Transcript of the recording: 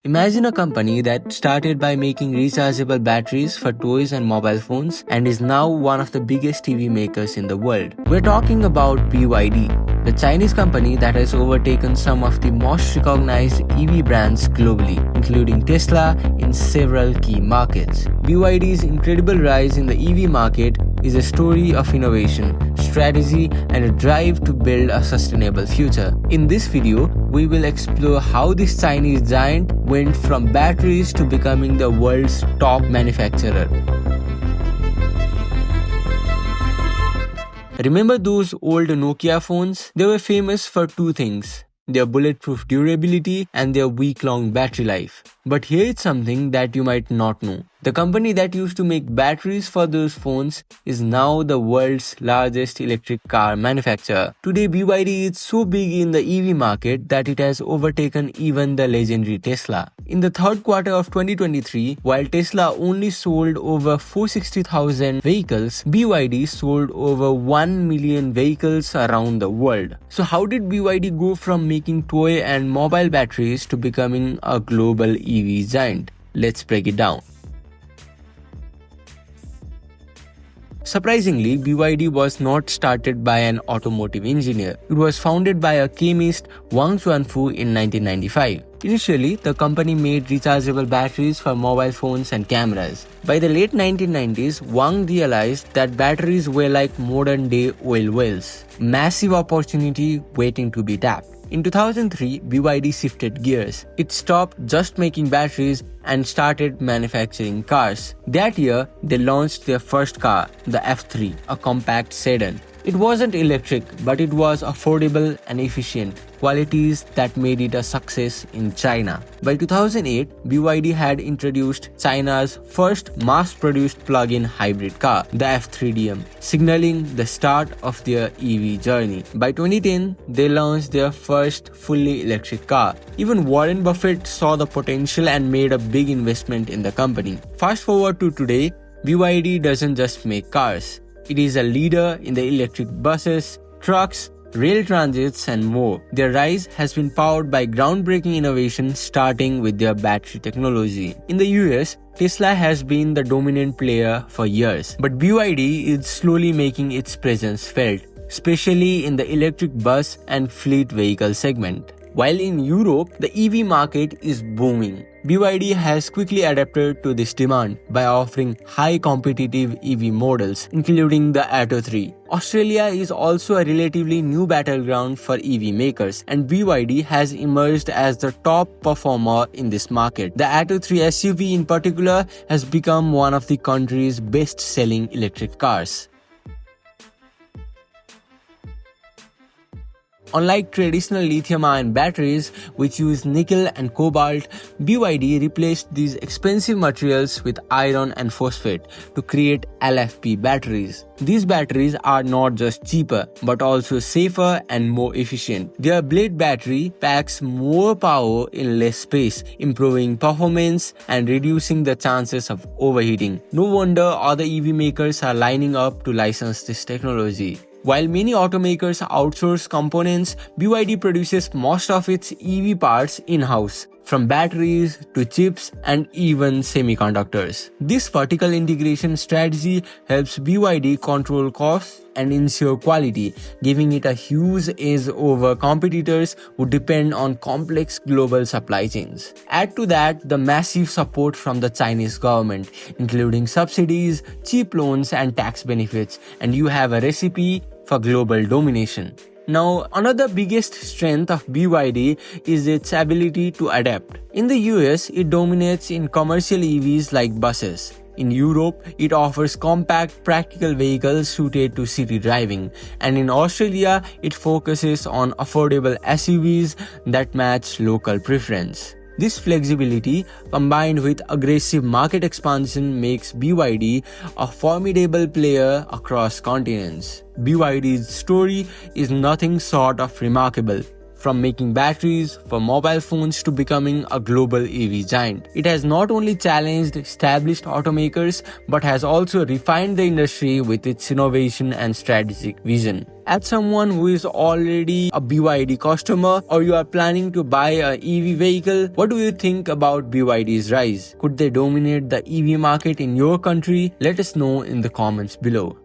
Imagine a company that started by making rechargeable batteries for toys and mobile phones and is now one of the biggest TV makers in the world. We're talking about BYD, the Chinese company that has overtaken some of the most recognized EV brands globally, including Tesla in several key markets. BYD's incredible rise in the EV market is a story of innovation, strategy, and a drive to build a sustainable future. In this video, we will explore how this Chinese giant went from batteries to becoming the world's top manufacturer. Remember those old Nokia phones? They were famous for two things: their bulletproof durability and their week-long battery life. But here's something that you might not know. The company that used to make batteries for those phones is now the world's largest electric car manufacturer. Today, BYD is so big in the EV market that it has overtaken even the legendary Tesla. In the third quarter of 2023, while Tesla only sold over 460,000 vehicles, BYD sold over 1 million vehicles around the world. So how did BYD go from making toy and mobile batteries to becoming a global EV giant? Let's break it down. Surprisingly, BYD was not started by an automotive engineer. It was founded by a chemist, Wang Chuanfu, in 1995. Initially, the company made rechargeable batteries for mobile phones and cameras. By the late 1990s, Wang realized that batteries were like modern-day oil wells, massive opportunity waiting to be tapped. In 2003, BYD shifted gears. It stopped just making batteries and started manufacturing cars. That year, they launched their first car, the F3, a compact sedan. It wasn't electric, but it was affordable and efficient, qualities that made it a success in China. By 2008, BYD had introduced China's first mass-produced plug-in hybrid car, the F3DM, signaling the start of their EV journey. By 2010, they launched their first fully electric car. Even Warren Buffett saw the potential and made a big investment in the company. Fast forward to today, BYD doesn't just make cars. It is a leader in the electric buses, trucks, rail transits, and more. Their rise has been powered by groundbreaking innovation, starting with their battery technology. In the US, Tesla has been the dominant player for years, but BYD is slowly making its presence felt, especially in the electric bus and fleet vehicle segment. While in Europe, the EV market is booming. BYD has quickly adapted to this demand by offering high competitive EV models, including the Atto 3. Australia is also a relatively new battleground for EV makers, and BYD has emerged as the top performer in this market. The Atto 3 SUV in particular has become one of the country's best-selling electric cars. Unlike traditional lithium-ion batteries, which use nickel and cobalt, BYD replaced these expensive materials with iron and phosphate to create LFP batteries. These batteries are not just cheaper, but also safer and more efficient. Their blade battery packs more power in less space, improving performance and reducing the chances of overheating. No wonder other EV makers are lining up to license this technology. While many automakers outsource components, BYD produces most of its EV parts in-house, from batteries to chips and even semiconductors. This vertical integration strategy helps BYD control costs and ensure quality, giving it a huge edge over competitors who depend on complex global supply chains. Add to that the massive support from the Chinese government, including subsidies, cheap loans, and tax benefits, and you have a recipe for global domination. Now, another biggest strength of BYD is its ability to adapt. In the US, it dominates in commercial EVs like buses. In Europe, it offers compact, practical vehicles suited to city driving. And in Australia, it focuses on affordable SUVs that match local preference. This flexibility, combined with aggressive market expansion, makes BYD a formidable player across continents. BYD's story is nothing short of remarkable. from making batteries for mobile phones to becoming a global EV giant. It has not only challenged established automakers but has also refined the industry with its innovation and strategic vision. As someone who is already a BYD customer or you are planning to buy an EV vehicle, what do you think about BYD's rise? Could they dominate the EV market in your country? Let us know in the comments below.